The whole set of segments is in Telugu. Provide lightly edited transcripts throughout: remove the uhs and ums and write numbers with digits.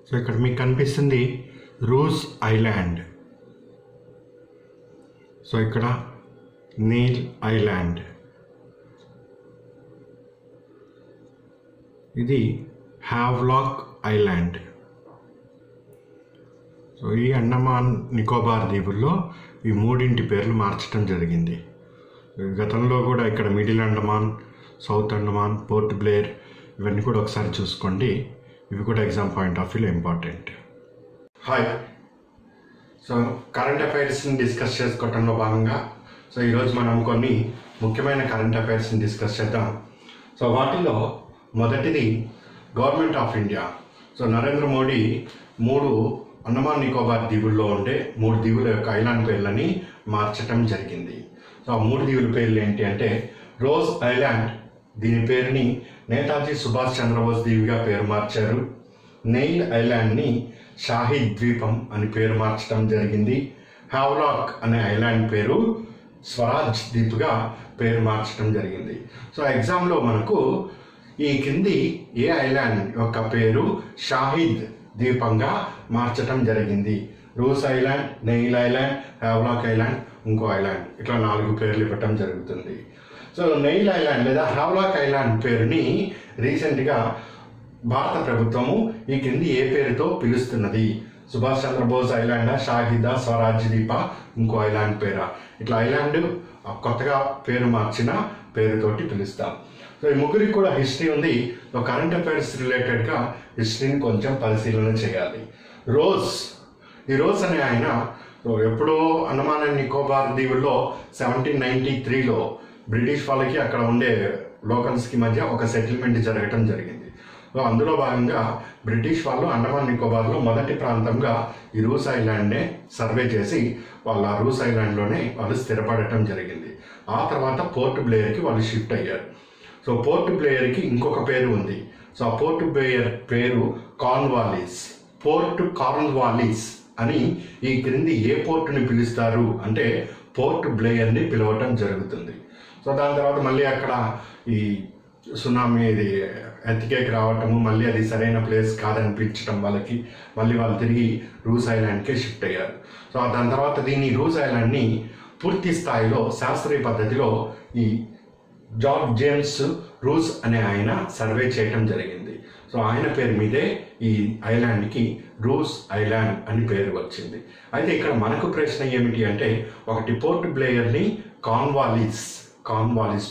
సో ఇక్కడ మీకు కనిపిస్తుంది రూస్ ఐలాండ్. సో ఇక్కడ నీల్ ఐలాండ్, ఇది హ్యావ్లాక్ ఐలాండ్. సో ఈ అండమాన్ నికోబార్ దీవుల్లో ఈ మూడింటి పేర్లు మార్చడం జరిగింది. గతంలో కూడా ఇక్కడ మిడిల్ అండమాన్, సౌత్ అండమాన్, పోర్ట్ బ్లేర్ ఇవన్నీ కూడా ఒకసారి చూసుకోండి. ఇవి కూడా ఎగ్జామ్ పాయింట్ ఆఫ్ వ్యూలో ఇంపార్టెంట్. హాయ్. సో కరెంట్ అఫైర్స్ని డిస్కస్ చేసుకోవటంలో భాగంగా ఈరోజు మనం కొన్ని ముఖ్యమైన కరెంట్ అఫైర్స్ని డిస్కస్ చేద్దాం. సో వాటిలో మొదటిది government of India. So Narendra Modi 3 Andaman Nicobar దీవుల్లో ఉండే 3 దీవుల యొక్క ఐలాండ్ పేర్లని మార్చటం జరిగింది. సో ఆ 3 దీవుల పేర్లు ఏంటి అంటే రోజ్ ఐలాండ్, దీని పేరుని నేతాజీ సుభాష్ చంద్రబోస్ దీవిగా పేరు మార్చారు. నెయిల్ ఐలాండ్ని షాహిద్ ద్వీపం అని పేరు మార్చడం జరిగింది. హ్యావ్లాక్ అనే ఐలాండ్ పేరు స్వరాజ్ ద్వీప్గా పేరు మార్చడం జరిగింది. సో ఎగ్జామ్లో మనకు ఈ కింది ఏ ఐలాండ్ యొక్క పేరు షాహిద్ ద్వీపంగా మార్చడం జరిగింది? Rose island, nail island, Havelock island, ఇంకో ఐలాండ్, ఇట్లా 4 పేర్లు ఇవ్వటం జరుగుతుంది. సో నెయిల్ ఐలాండ్ లేదా హ్యావ్లాక్ ఐలాండ్ పేరుని రీసెంట్గా భారత ప్రభుత్వము ఈ కింది ఏ పేరుతో పిలుస్తున్నది? సుభాష్ చంద్రబోస్ ఐలాండా, షాహిదా, స్వరాజ్ ద్వీప, ఇంకో ఐలాండ్ పేరా? ఇట్లా ఐలాండ్ కొత్తగా పేరు మార్చిన పేరుతోటి పిలుస్తాం. సో ఈ ముగ్గురికి కూడా హిస్టరీ ఉంది. సో కరెంట్ అఫైర్స్ రిలేటెడ్గా హిస్టరీని కొంచెం పరిశీలన చేయాలి. ఈ రోజ్ అనే ఆయన ఎప్పుడో అండమాన్ అండ్ నికోబార్ దీవుల్లో 1793లో బ్రిటిష్ వాళ్ళకి అక్కడ ఉండే లోకల్స్కి మధ్య ఒక సెటిల్మెంట్ జరగటం జరిగింది. సో అందులో భాగంగా బ్రిటిష్ వాళ్ళు అండమాన్ నికోబార్లో మొదటి ప్రాంతంగా ఈ రూస్ ఐలాండ్నే సర్వే చేసి వాళ్ళు ఆ రూస్ ఐలాండ్లోనే వాళ్ళు స్థిరపడటం జరిగింది. ఆ తర్వాత పోర్ట్ బ్లేయర్కి వాళ్ళు షిఫ్ట్ అయ్యారు. సో పోర్ట్ బ్లేయర్కి ఇంకొక పేరు ఉంది. సో ఆ పోర్ట్ బ్లేయర్ పేరు కార్న్వాలిస్. పోర్ట్ కార్న్వాలిస్ అని ఈ క్రింది ఏ పోర్టుని పిలుస్తారు అంటే పోర్ట్ బ్లేయర్ని పిలవటం జరుగుతుంది. సో దాని తర్వాత మళ్ళీ అక్కడ ఈ సునామీ ఇది ఎత్తికేకి రావటము, మళ్ళీ అది సరైన ప్లేస్ కాదనిపించడం వాళ్ళకి, మళ్ళీ వాళ్ళు తిరిగి రూస్ ఐలాండ్కే షిఫ్ట్ అయ్యారు. సో దాని తర్వాత దీన్ని రూస్ ఐలాండ్ని పూర్తి స్థాయిలో శాస్త్రీయ పద్ధతిలో ఈ జార్జ్ జేమ్స్ రూస్ అనే ఆయన సర్వే చేయటం జరిగింది. సో ఆయన పేరు మీదే ఈ ఐలాండ్కి రూస్ ఐలాండ్ అని పేరు వచ్చింది. అయితే ఇక్కడ మనకు ప్రశ్న ఏమిటి అంటే ఒకటి పోర్ట్ బ్లేయర్ని కార్న్వాలిస్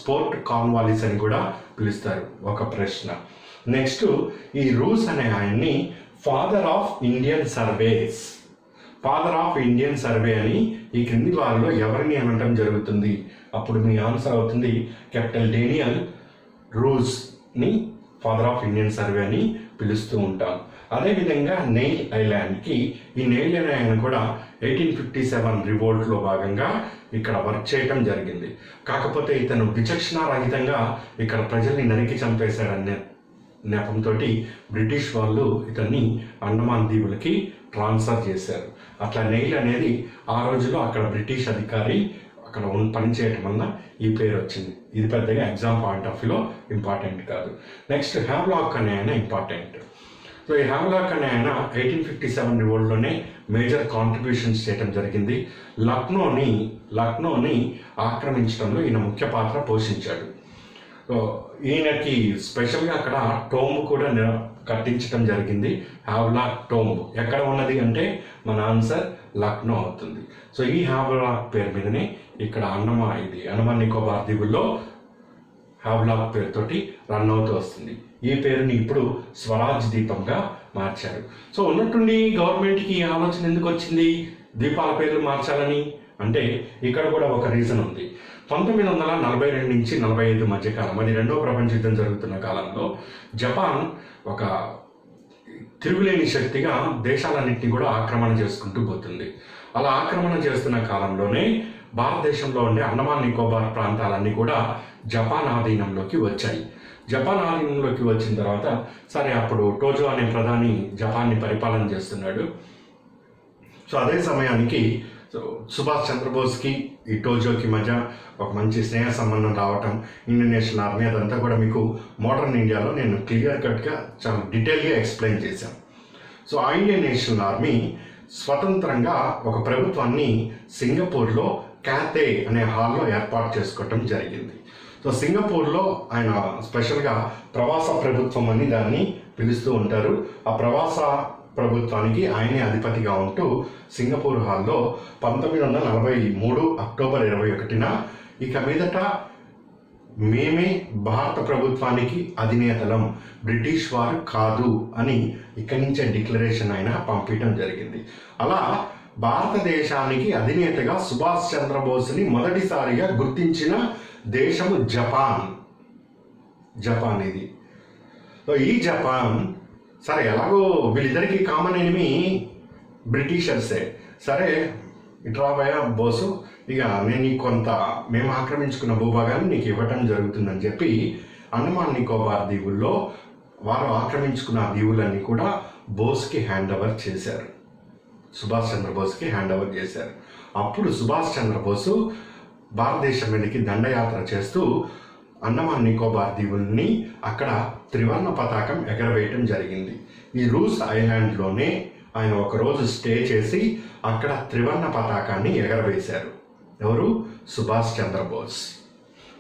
పోర్ట్ కార్న్వాలిస్ అని కూడా పిలుస్తారు, ఒక ప్రశ్న. నెక్స్ట్ ఈ రూస్ అనే ఆయన్ని ఫాదర్ ఆఫ్ ఇండియన్ సర్వే అని ఈ క్రింది వారిలో ఎవరిని అనటం జరుగుతుంది? అప్పుడు మీ ఆన్సర్ అవుతుంది కెప్టెన్ డేనియల్ రూస్ని ఫాదర్ ఆఫ్ ఇండియన్ సర్వే అని పిలుస్తూ ఉంటాం. అదేవిధంగా నెయిల్ ఐలాండ్కి ఈ నెయిల్ అనే ఆయన కూడా 1857 రివోల్ట్లో భాగంగా ఇక్కడ వర్క్ చేయటం జరిగింది. కాకపోతే ఇతను విచక్షణారహితంగా ఇక్కడ ప్రజల్ని నరికి చంపేశాడనే నెపంతో బ్రిటిష్ వాళ్ళు ఇతన్ని అండమాన్ దీవులకి ట్రాన్స్ఫర్ చేశారు. అట్లా నెయిల్ అనేది ఆ రోజుల్లో అక్కడ బ్రిటిష్ అధికారి అక్కడ పనిచేయటం వల్ల ఈ పేరు వచ్చింది. ఇది పెద్దగా ఎగ్జామ్ పాయింట్ ఆఫ్ వ్యూలో ఇంపార్టెంట్ కాదు. నెక్స్ట్ హ్యావ్లాక్ అనే ఆయన ఇంపార్టెంట్. సో ఈ హ్యావ్లాక్ అనే ఆయన 1857 రివోల్ట్లోనే మేజర్ కాంట్రిబ్యూషన్స్ చేయడం జరిగింది. లక్నోని ఆక్రమించడంలో ఈయన ముఖ్య పాత్ర పోషించాడు. సో ఈయనకి స్పెషల్గా అక్కడ టోంబ్ కూడా కట్టించడం జరిగింది. హ్యావ్లాక్ టోంబ్ ఎక్కడ ఉన్నది అంటే మన ఆన్సర్ లక్నో అవుతుంది. సో ఈ హ్యావ్లాక్ పేరు మీదనే ఇక్కడ అండమాన్ నికోబార్ దీవుల్లో హ్యావ్లాక్ పేరుతోటి రన్ అవుతూ వస్తుంది. ఈ పేరుని ఇప్పుడు స్వరాజ్ ద్వీపంగా మార్చారు. సో ఉన్నట్టుండి గవర్నమెంట్కి ఈ ఆలోచన ఎందుకు వచ్చింది ద్వీపాల పేర్లు మార్చాలని అంటే ఇక్కడ కూడా ఒక రీజన్ ఉంది. 1942 నుంచి 45 మధ్య కాలం, అది 2వ ప్రపంచ యుద్ధం జరుగుతున్న కాలంలో జపాన్ ఒక తిరుగులేని శక్తిగా దేశాలన్నింటినీ కూడా ఆక్రమణ చేసుకుంటూ పోతుంది. అలా ఆక్రమణ చేస్తున్న కాలంలోనే భారతదేశంలో ఉండే అండమాన్ నికోబార్ ప్రాంతాలన్నీ కూడా జపాన్ ఆధీనంలోకి వచ్చాయి. జపాన్ ఆధీనంలోకి వచ్చిన తర్వాత సరే అప్పుడు టోజో అనే ప్రధాని జపాన్ని పరిపాలన చేస్తున్నాడు. సో అదే సమయానికి సుభాష్ చంద్రబోస్కి ఈ టోజోకి మధ్య ఒక మంచి స్నేహ సంబంధం రావటం, ఇండియన్ నేషనల్ ఆర్మీ, అదంతా కూడా మీకు మోడర్న్ ఇండియాలో నేను క్లియర్ కట్గా చాలా డీటెయిల్గా ఎక్స్ప్లెయిన్ చేశాను. సో ఇండియన్ నేషనల్ ఆర్మీ స్వతంత్రంగా ఒక ప్రభుత్వాన్ని సింగపూర్లో క్యాథే అనే హాల్లో ఏర్పాటు చేసుకోవటం జరిగింది. సో సింగపూర్లో ఆయన స్పెషల్గా ప్రవాస ప్రభుత్వం అని దాన్ని పిలుస్తూ ఉంటారు. ఆ ప్రవాస ప్రభుత్వానికి ఆయనే అధిపతిగా ఉంటూ సింగపూర్ హాల్లో 1943 అక్టోబర్ 21న ఇక మీదట మేమే భారత ప్రభుత్వానికి అధినేతలం, బ్రిటిష్ వారు కాదు అని ఇక్కడి నుంచే డిక్లరేషన్ ఆయన పంపించడం జరిగింది. అలా భారతదేశానికి అధినేతగా సుభాష్ చంద్రబోస్ని మొదటిసారిగా గుర్తించిన దేశము జపాన్ ఇది. సో ఈ జపాన్ సరే ఎలాగో వీళ్ళిద్దరికి కామన్ ఎనిమి బ్రిటిషర్సే. సరే ఇట్రాబోయా బోసు, ఇక నేను నీకు కొంత మేము ఆక్రమించుకున్న భూభాగాన్ని నీకు ఇవ్వటం జరుగుతుందని చెప్పి అండమాన్ నికోబార్ దీవుల్లో వారు ఆక్రమించుకున్న దీవులన్నీ కూడా బోస్కి హ్యాండ్ ఓవర్ చేశారు, సుభాష్ చంద్రబోస్కి హ్యాండ్ ఓవర్ చేశారు. అప్పుడు సుభాష్ చంద్రబోసు భారతదేశం మీదకి దండయాత్ర చేస్తూ అండమాన్ నికోబార్ దీవుల్ని అక్కడ త్రివర్ణ పతాకం ఎగరవేయటం జరిగింది. ఈ రూస్ ఐలాండ్లోనే ఆయన ఒకరోజు స్టే చేసి అక్కడ త్రివర్ణ పతాకాన్ని ఎగరవేశారు. ఎవరు? సుభాష్ చంద్రబోస్.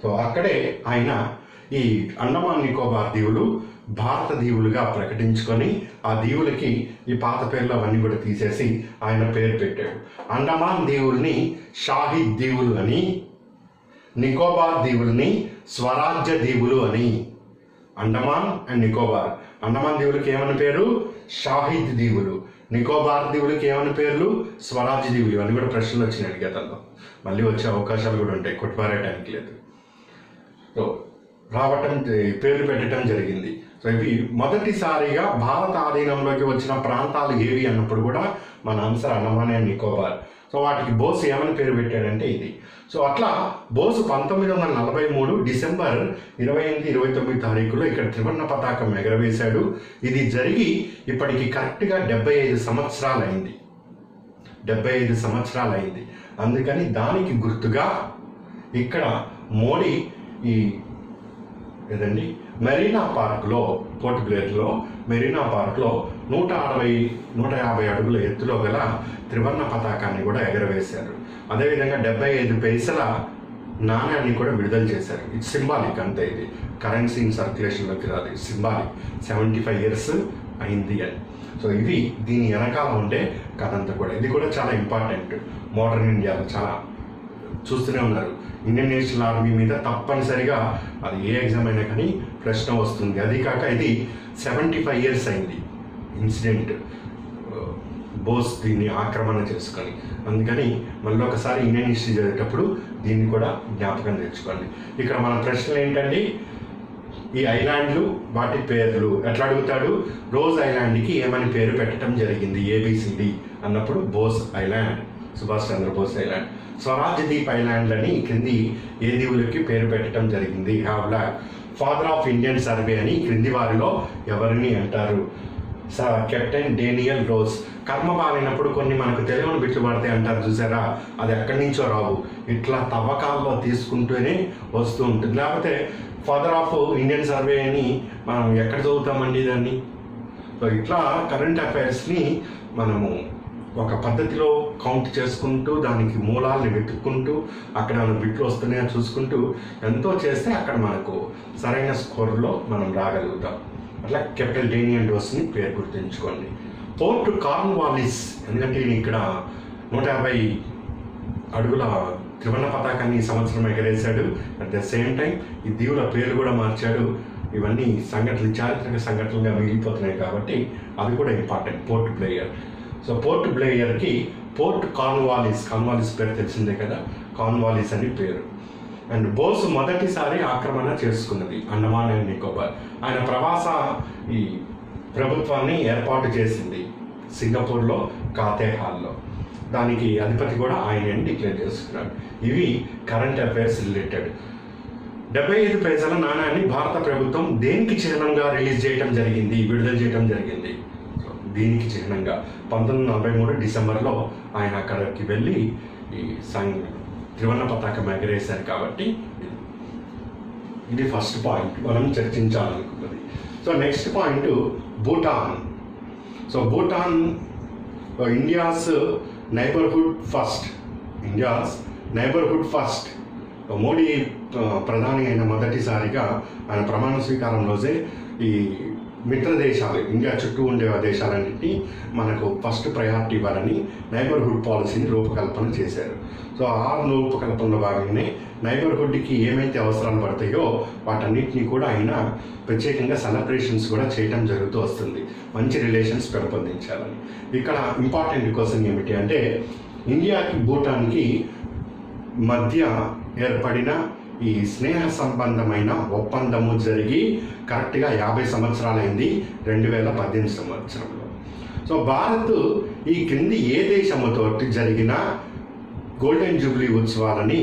సో అక్కడే ఆయన ఈ అండమాన్ నికోబార్ దీవులు భారత దీవులుగా ప్రకటించుకొని ఆ దీవులకి ఈ పాత పేర్లు అవన్నీ కూడా తీసేసి ఆయన పేరు పెట్టాడు. అండమాన్ దీవుల్ని షాహిద్ దీవులు అని, నికోబార్ దీవుల్ని స్వరాజ్య దీవులు అని. అండమాన్ అండ్ నికోబార్, అండమాన్ దీవులకి ఏమని పేరు? షాహిద్ దీవులు. నికోబార్ దీవులకి ఏమని పేర్లు? స్వరాజ్య దీవులు. ఇవన్నీ కూడా ప్రశ్నలు వచ్చినాయి గతంలో, మళ్ళీ వచ్చే అవకాశాలు కూడా ఉంటాయి, కొట్టిపారేయడానికి లేదు. సో రావటం పేర్లు పెట్టడం జరిగింది. సో ఇవి మొదటిసారిగా భారత ఆధీనంలోకి వచ్చిన ప్రాంతాలు ఏవి అన్నప్పుడు కూడా మన answer Andaman and Nicobar. So వాటికి బోస్ ఏమని పేరు పెట్టాడంటే ఇది. సో అట్లా బోసు 1943 డిసెంబర్ 28, 29 తారీఖులో ఇక్కడ త్రివర్ణ పతాకం ఎగరవేశాడు. ఇది జరిగి ఇప్పటికి కరెక్ట్గా 75 సంవత్సరాలైంది. 75 సంవత్సరాలైంది. అందుకని దానికి గుర్తుగా ఇక్కడ మోడీ ఈ ఏదండి మెరీనా పార్క్లో, పోర్ట్ బ్లేర్లో మెరీనా పార్క్లో 150 అడుగుల ఎత్తులో గల త్రివర్ణ పతాకాన్ని కూడా ఎగరవేశారు. అదేవిధంగా 75 పైసల నాణ్యాన్ని కూడా విడుదల చేశారు. ఇది సింబాలిక్ అంతే, ఇది కరెన్సీ ఇన్ సర్క్యులేషన్లోకి రాదు, సింబాలిక్. 75 years అయింది అని. సో ఇది దీని వెనకాల ఉండే కథ అంతా కూడా. ఇది కూడా చాలా ఇంపార్టెంట్ మోడర్న్ ఇండియాలో. చాలా చూస్తూనే ఉన్నారు, ఇండియన్ నేషనల్ ఆర్మీ మీద తప్పనిసరిగా అది ఏ ఎగ్జామ్ అయినా కానీ ప్రశ్న వస్తుంది. అది కాక ఇది 75 years అయింది ఇన్సిడెంట్, బోస్ దీన్ని ఆక్రమణ చేసుకొని. అందుకని మళ్ళీ ఒకసారి ఇండియన్ హిస్టరీ చదివేటప్పుడు దీన్ని కూడా జ్ఞాపకం తెచ్చుకోండి. ఇక్కడ మన ప్రశ్నలు ఏంటండి? ఈ ఐలాండ్లు వాటి పేర్లు ఎట్లా అడుగుతాడు? రోజ్ ఐలాండ్కి ఏమని పేరు పెట్టడం జరిగింది ఏబిసిడి అన్నప్పుడు బోస్ ఐలాండ్, సుభాష్ చంద్రబోస్ ఐలాండ్. స్వరాజ్య దీప్ ఐలాండ్ అని క్రింది ఏ దీవులకి పేరు పెట్టడం జరిగింది? Havelock. Father of Indian survey అని క్రింది వారిలో ఎవరిని అంటారు? Captain Daniel rose. కర్మ బాగాలేనప్పుడు కొన్ని మనకు తెలియని బిట్లు పడతాయి అంటారు చూసారా, అది ఎక్కడి నుంచో రావు, ఇట్లా తవ్వకాల్లో తీసుకుంటూనే వస్తూ ఉంటుంది. లేకపోతే ఫాదర్ ఆఫ్ ఇండియన్ సర్వే అని మనం ఎక్కడ చదువుతామండి దాన్ని? సో ఇట్లా కరెంట్ అఫైర్స్ని మనము ఒక పద్ధతిలో కౌంట్ చేసుకుంటూ దానికి మూలాల్ని వెతుక్కుంటూ అక్కడ మన బిట్లు వస్తున్నాయో చూసుకుంటూ ఎంతో చేస్తే అక్కడ మనకు సరైన స్కోర్లో మనం రాగలుగుతాం. అట్లా కెప్టెన్ డేనియల్ రోజ్ని పేరు గుర్తుంచుకోండి. పోర్ట్ కార్న్వాలిస్, ఎందుకంటే ఇక్కడ 150 అడుగుల త్రివర్ణ పతాకాన్ని ఈ సంవత్సరం ఎగరేశాడు. అట్ ద సేమ్ టైం ఈ దీవుల పేరు కూడా మార్చాడు. ఇవన్నీ సంఘటనలు చారిత్రక సంఘటనలుగా మిగిలిపోతున్నాయి కాబట్టి అది కూడా ఇంపార్టెంట్. పోర్ట్ బ్లేయర్. సో పోర్ట్ బ్లేయర్కి పోర్ట్ కార్న్వాలిస్ పేరు తెలిసిందే కదా, కార్న్వాలిస్ అని పేరు. అండ్ బోస్ మొదటిసారి ఆక్రమణ చేసుకున్నది అండమాన్ అండ్ నికోబార్. ఆయన ప్రవాస ఈ ప్రభుత్వాన్ని ఏర్పాటు చేసింది సింగపూర్లో కాతే హాల్లో. దానికి అధిపతి కూడా ఆయన డిక్లేర్ చేసుకున్నాడు. ఇవి కరెంట్ అఫైర్స్ రిలేటెడ్. 75 పైసల నాణ్యాన్ని భారత ప్రభుత్వం దేనికి చిహ్నంగా రిలీజ్ చేయడం జరిగింది, విడుదల చేయడం జరిగింది? దీనికి చిహ్నంగా 1943 డిసెంబర్లో ఆయన అక్కడికి వెళ్ళి ఈ త్రివర్ణ పతాకం ఎగరేశారు కాబట్టి ఇది ఫస్ట్ పాయింట్ మనం చర్చించాలనుకున్నది. So next point Bhutan. So Bhutan India's neighbourhood first Modi ప్రధాని అయిన మొదటిసారిగా ఆయన ప్రమాణ స్వీకారం రోజే ఈ మిత్ర దేశాలు, ఇండియా చుట్టూ ఉండే దేశాలన్నింటినీ మనకు ఫస్ట్ ప్రయారిటీ ఇవ్వాలని నైబర్హుడ్ పాలసీని రూపకల్పన చేశారు. సో ఆ రూపకల్పనలో భాగంగానే నైబర్హుడ్కి ఏమైతే అవసరాలు పడతాయో వాటన్నిటినీ కూడా ఆయన ప్రత్యేకంగా సెలబ్రేషన్స్ కూడా చేయడం జరుగుతూ వస్తుంది, మంచి రిలేషన్స్ పెంపొందించాలని. ఇక్కడ ఇంపార్టెంట్ క్వశ్చన్ ఏమిటి అంటే, ఇండియాకి భూటాన్కి మధ్య ఏర్పడిన ఈ స్నేహ సంబంధమైన ఒప్పందము జరిగి కరెక్ట్గా 50 సంవత్సరాలైంది 2018 సంవత్సరంలో. సో భారత్ ఈ క్రింది ఏ దేశముతో జరిగిన గోల్డెన్ జూబ్లీ ఉత్సవాలని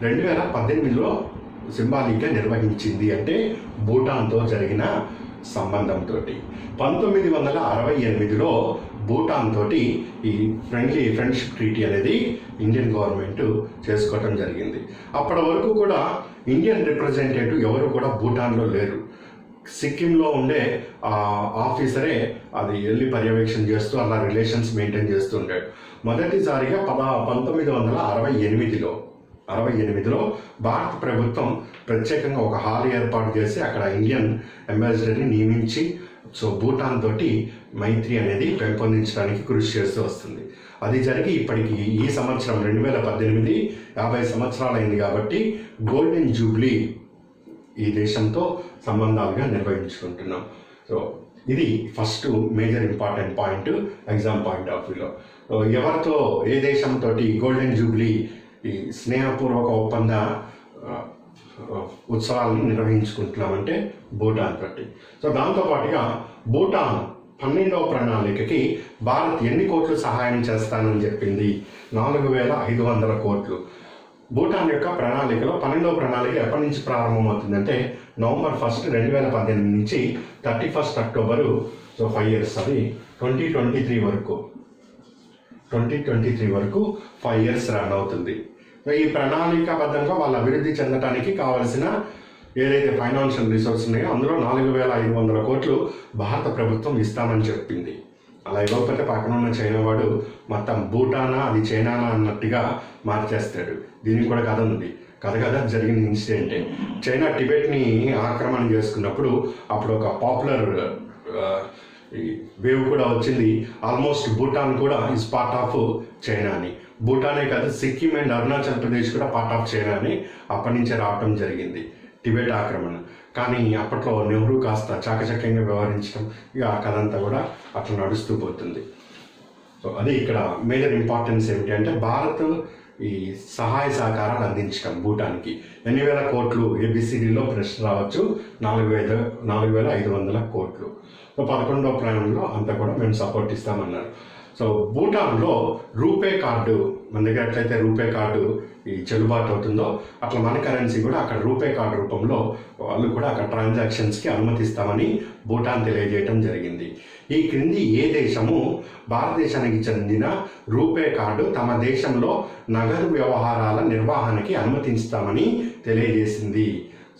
2018లో సింబాలిక్గా నిర్వహించింది అంటే భూటాన్తో జరిగిన సంబంధంతో. 1968లో భూటాన్ తోటి ఈ ఫ్రెండ్షిప్ ట్రీటీ అనేది ఇండియన్ గవర్నమెంట్ చేసుకోవటం జరిగింది. అప్పటి వరకు కూడా ఇండియన్ రిప్రజెంటేటివ్ ఎవరు కూడా భూటాన్లో లేరు. సిక్కింలో ఉండే ఆఫీసరే అది వెళ్ళి పర్యవేక్షణ చేస్తూ అలా రిలేషన్స్ మెయింటైన్ చేస్తూ ఉంటాడు. మొదటిసారిగా 1968లో భారత ప్రభుత్వం ప్రత్యేకంగా ఒక హాల్ ఏర్పాటు చేసి అక్కడ ఇండియన్ అంబాసిడర్ని నియమించి సో భూటాన్ తోటి మైత్రి అనేది పెంపొందించడానికి కృషి చేస్తూ వస్తుంది. అది జరిగి ఇప్పటికి ఈ సంవత్సరం 2018 50 సంవత్సరాలైంది కాబట్టి గోల్డెన్ జూబ్లీ ఈ దేశంతో సంబంధాలుగా నిర్వహించుకుంటున్నాం. సో ఇది first major important point exam point of వ్యూలో. ఎవరితో ఏ దేశంతో గోల్డెన్ జూబ్లీ ఈ స్నేహపూర్వక ఒప్పంద ఉత్సవాలను నిర్వహించుకుంటున్నామంటే భూటాన్ తోటి. సో దాంతోపాటుగా భూటాన్ 12వ ప్రణాళికకి భారత్ ఎన్ని కోట్లు సహాయం చేస్తానని చెప్పింది? 4500 కోట్లు. భూటాన్ యొక్క ప్రణాళికలో 12వ ప్రణాళిక ఎప్పటి నుంచి ప్రారంభమవుతుందంటే నవంబర్ 1, 2018 నుంచి 31 అక్టోబరు. సో 5 years, అది 2023 వరకు 5 years రన్ అవుతుంది. ఈ ప్రణాళికాబద్ధంగా వాళ్ళు అభివృద్ధి చెందడానికి కావలసిన ఏదైతే ఫైనాన్షియల్ రిసోర్స్ ఉన్నాయో అందులో 4500 కోట్లు భారత ప్రభుత్వం ఇస్తామని చెప్పింది. అలా ఇవ్వకపోతే పక్కన ఉన్న చైనా వాడు మొత్తం భూటానా అది చైనానా అన్నట్టుగా మార్చేస్తాడు. దీనికి కూడా కథ ఉంది. కథ జరిగిన ఇన్సిడెంటే. చైనా టిబెట్ని ఆక్రమణ చేసుకున్నప్పుడు అప్పుడు ఒక పాపులర్ వేవ్ కూడా వచ్చింది. ఆల్మోస్ట్ భూటాన్ కూడా ఈజ్ పార్ట్ ఆఫ్ చైనా అని. భూటానే కాదు, సిక్కిం అండ్ అరుణాచల్ ప్రదేశ్ కూడా పార్ట్ ఆఫ్ చైనా అని అప్పటి నుంచే రావటం జరిగింది టిబెట్ ఆక్రమణ. కానీ అప్పట్లో నెహ్రూ కాస్త చాకచక్యంగా వ్యవహరించడం, ఇక ఆ కథ అంతా కూడా అట్లా నడుస్తూ పోతుంది. సో అది ఇక్కడ మేజర్ ఇంపార్టెన్స్ ఏమిటి అంటే భారత్ ఈ సహాయ సహకారాలు అందించడం భూటాన్కి. ఎన్ని వేల కోట్లు ఏబిసిడిలో ప్రశ్న రావచ్చు. 4500 కోట్లు. సో 11వ ప్లాన్లో అంతా కూడా మేము సపోర్ట్ ఇస్తామన్నారు. సో భూటాన్లో రూపే కార్డు, మన దగ్గర ఎట్లయితే రూపే కార్డు ఈ చెల్లుబాటు అవుతుందో అట్లా మన కరెన్సీ కూడా అక్కడ రూపే కార్డు రూపంలో వాళ్ళు కూడా అక్కడ ట్రాన్సాక్షన్స్కి అనుమతిస్తామని భూటాన్ తెలియజేయడం జరిగింది. ఈ క్రింది ఏ దేశము భారతదేశానికి చెందిన రూపే కార్డు తమ దేశంలో నగదు వ్యవహారాల నిర్వహణకి అనుమతిస్తామని తెలియజేసింది?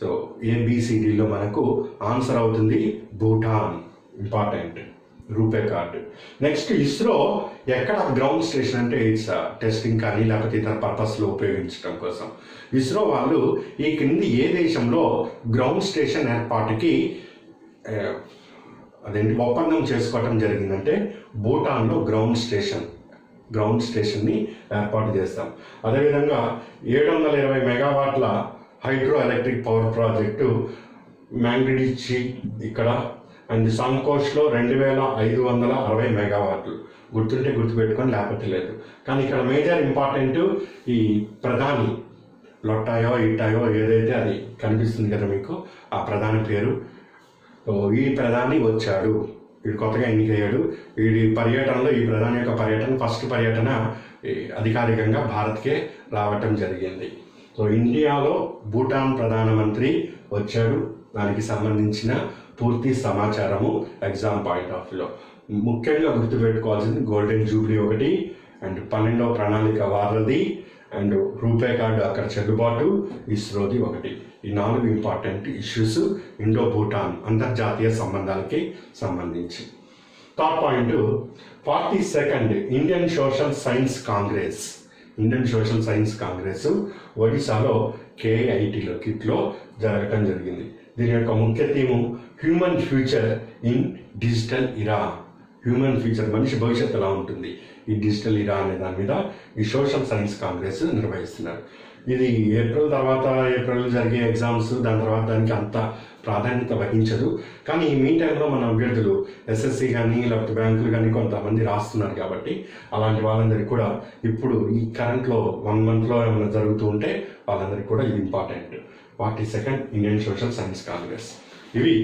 సో ఏబిసిడిలో మనకు ఆన్సర్ అవుతుంది Bhutan. Important RuPay card. Next, ISRO ఎక్కడ గ్రౌండ్ స్టేషన్ అంటే ఇట్స్ టెస్టింగ్ కానీ లేకపోతే ఇతర పర్పస్లో ఉపయోగించడం కోసం ఇస్రో వాళ్ళు ఈ క్రింది ఏ దేశంలో గ్రౌండ్ స్టేషన్ ఏర్పాటుకి ఒప్పందం చేసుకోవటం జరిగిందంటే భూటాన్లో గ్రౌండ్ స్టేషన్ని ఏర్పాటు చేస్తాం. అదేవిధంగా 720 మెగావాట్ల హైడ్రో ఎలక్ట్రిక్ పవర్ ప్రాజెక్టు మ్యాంగ్రిడిచి ఇక్కడ అండ్ సంకోష్లో 2560 మెగావాట్లు. గుర్తుంటే గుర్తుపెట్టుకొని లేకపోతే లేదు. కానీ ఇక్కడ మేజర్ ఇంపార్టెంట్ ఈ ప్రధాని లొట్టాయో ఇట్టాయో ఏదైతే అది కనిపిస్తుంది కదా మీకు, ఆ ప్రధాని పేరు. ఈ ప్రధాని వచ్చాడు, వీడు కొత్తగా ఎన్నికయ్యాడు. వీడి పర్యటనలో ఈ ప్రధాని యొక్క ఫస్ట్ పర్యటన అధికారికంగా భారత్కే రావటం జరిగింది. సో ఇండియాలో భూటాన్ ప్రధానమంత్రి వచ్చాడు. దానికి సంబంధించిన పూర్తి సమాచారము ఎగ్జామ్ పాయింట్ ఆఫ్ వ్యూలో ముఖ్యంగా గుర్తుపెట్టుకోవాల్సింది గోల్డెన్ జూబ్లీ ఒకటి, అండ్ 12వ ప్రణాళిక వారధి, అండ్ రూపే కార్డు అక్కడ చెల్లుబాటు, ఇస్రోది ఒకటి. ఈ 4 ఇంపార్టెంట్ ఇష్యూస్ ఇండో భూటాన్ అంతర్జాతీయ సంబంధాలకి సంబంధించి. Third point 42nd Indian social science Congress ఒడిశాలో KITలో కిట్లో జరగటం జరిగింది. దీని యొక్క ముఖ్య theme human future in digital Ira. Human future, మనిషి భవిష్యత్తు ఎలా ఉంటుంది ఈ డిజిటల్ ఇరా అనే దాని మీద ఈ సోషల్ సైన్స్ కాంగ్రెస్ నిర్వహిస్తున్నారు. ఇది ఏప్రిల్ జరిగే ఎగ్జామ్స్, దాని తర్వాత దానికి అంత ప్రాధాన్యత వహించదు. కానీ ఈ మీన్ టైంలో మన అభ్యర్థులు SSC కానీ లేకపోతే బ్యాంకులు కానీ కొంతమంది రాస్తున్నారు కాబట్టి అలాంటి వాళ్ళందరికీ కూడా ఇప్పుడు ఈ కరెంట్లో 1 monthలో ఏమైనా జరుగుతూ ఉంటే వాళ్ళందరికీ కూడా ఇది important. 42nd Indian social science Congress. ఇవి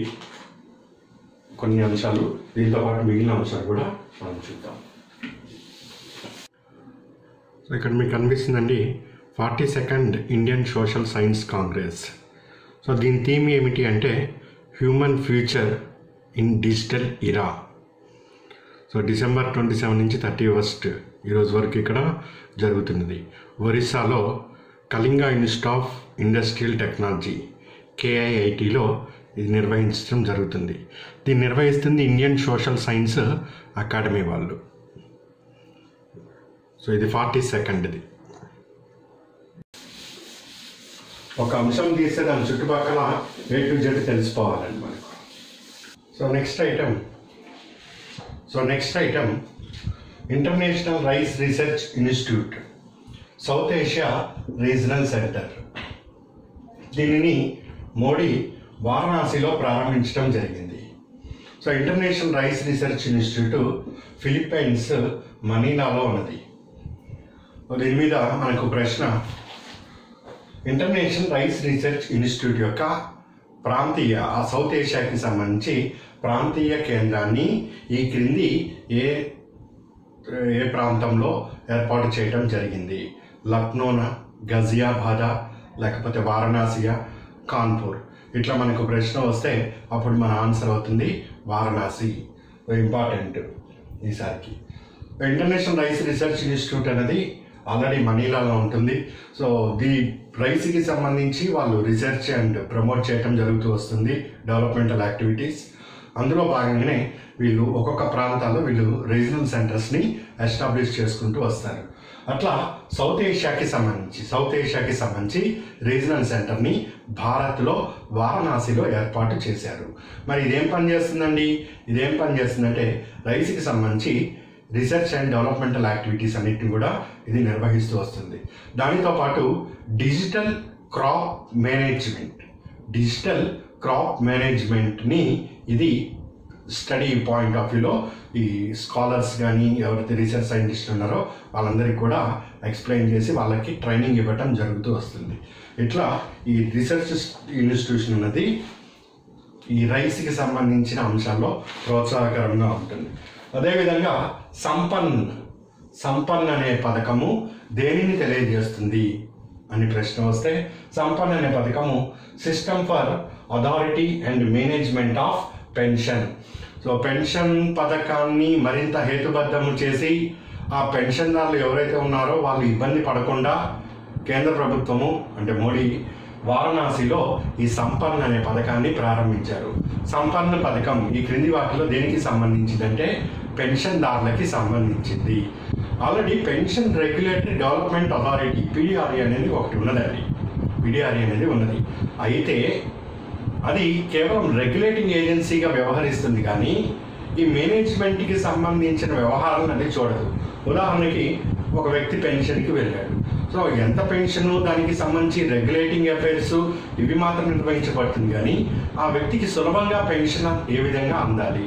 కొన్ని అంశాలు. దీంతో పాటు మిగిలిన అంశాలు కూడా మనం చూద్దాం. సో ఇక్కడ మీకు కనిపిస్తుందండి 42nd Indian social science congress. So దీని థీమ్ ఏమిటి అంటే human future in digital era. So December 27 నుంచి 31 ఈరోజు వరకు ఇక్కడ జరుగుతున్నది. ఒరిస్సాలో Kalinga institute of industrial technology KIITలో ఇది నిర్వహించడం జరుగుతుంది. దీన్ని నిర్వహిస్తుంది ఇండియన్ సోషల్ సైన్స్ అకాడమీ వాళ్ళు. సో ఇది 42nd. ఒక అంశం తీస్తే దాని చుట్టుపక్కల A to Z తెలిసిపోవాలండి మనకు. So next item international rice research institute south Asia regional centre. దీనిని మోడీ వారణాసిలో ప్రారంభించడం జరిగింది. So international rice research institute Philippines మనీలాలో ఉన్నది. దీని మీద మనకు ప్రశ్న, ఇంటర్నేషనల్ రైస్ రీసెర్చ్ ఇన్స్టిట్యూట్ యొక్క సౌత్ ఏషియాకి సంబంధించి ప్రాంతీయ కేంద్రాన్ని ఈ క్రింది ఏ ప్రాంతంలో ఏర్పాటు చేయడం జరిగింది? లక్నోనా, గజియాబాదా, లేకపోతే వారణాసియా, కాన్పూర్. ఇట్లా మనకు ప్రశ్న వస్తే అప్పుడు మన ఆన్సర్ అవుతుంది వారణాసి. ఇంపార్టెంట్ ఈసారికి. ఇంటర్నేషనల్ రైస్ రీసెర్చ్ ఇన్స్టిట్యూట్ అనేది ఆల్రెడీ మనీలాలో ఉంటుంది. సో రైస్కి సంబంధించి వాళ్ళు రీసెర్చ్ అండ్ ప్రమోట్ చేయడం జరుగుతూ వస్తుంది, డెవలప్మెంటల్ యాక్టివిటీస్. అందులో భాగంగానే వీళ్ళు ఒక్కొక్క ప్రాంతాల్లో వీళ్ళు రీజనల్ సెంటర్స్ని ఎస్టాబ్లిష్ చేసుకుంటూ వస్తారు. అట్లా సౌత్ ఏషియాకి సంబంధించి రీజనల్ సెంటర్ని భారత్లో వారణాసిలో ఏర్పాటు చేశారు. మరి ఇదేం పని చేస్తుందంటే రైస్కి సంబంధించి రీసెర్చ్ అండ్ డెవలప్మెంటల్ యాక్టివిటీస్ అన్నిటిని కూడా ఇది నిర్వహిస్తూ వస్తుంది. దానితో పాటు డిజిటల్ క్రాప్ మేనేజ్మెంట్ని ఇది స్టడీ పాయింట్ ఆఫ్ వ్యూలో ఈ స్కాలర్స్ కానీ ఎవరైతే రీసెర్చ్ సైంటిస్టులు ఉన్నారో వాళ్ళందరికీ కూడా ఎక్స్ప్లెయిన్ చేసి వాళ్ళకి ట్రైనింగ్ ఇవ్వటం జరుగుతూ వస్తుంది. ఇట్లా ఈ రీసెర్చ్ ఇన్స్టిట్యూషన్ ఉన్నది ఈ రైస్కి సంబంధించిన అంశాల్లో ప్రోత్సాహకరంగా ఉంటుంది. అదేవిధంగా సంపన్ అనే పథకము దేనిని తెలియజేస్తుంది అని ప్రశ్న వస్తే, సంపన్ అనే పథకము system for authority and management of pension. So pension పథకాన్ని మరింత హేతుబద్ధము చేసి ఆ పెన్షన్దారులు ఎవరైతే ఉన్నారో వాళ్ళు ఇబ్బంది పడకుండా కేంద్ర ప్రభుత్వము అంటే మోడీ వారణాసిలో ఈ సంపన్న అనే పథకాన్ని ప్రారంభించారు. సంపన్న పథకం ఈ క్రింది వాటిలో దేనికి సంబంధించిందంటే పెన్షన్దారులకి సంబంధించింది. Already pension regulatory development authority PDRA అనేది ఒకటి ఉన్నదండి. PDRA అనేది ఉన్నది. అయితే అది కేవలం రెగ్యులేటింగ్ ఏజెన్సీగా వ్యవహరిస్తుంది కానీ ఈ మేనేజ్మెంట్కి సంబంధించిన వ్యవహారాలను అది చూడదు. ఉదాహరణకి ఒక వ్యక్తి పెన్షన్కి వెళ్ళాడు. సో ఎంత పెన్షను, దానికి సంబంధించి రెగ్యులేటింగ్ అఫైర్స్ ఇవి మాత్రం నిర్వహించబడుతుంది కానీ ఆ వ్యక్తికి సులభంగా పెన్షన్ ఏ విధంగా అందాలి,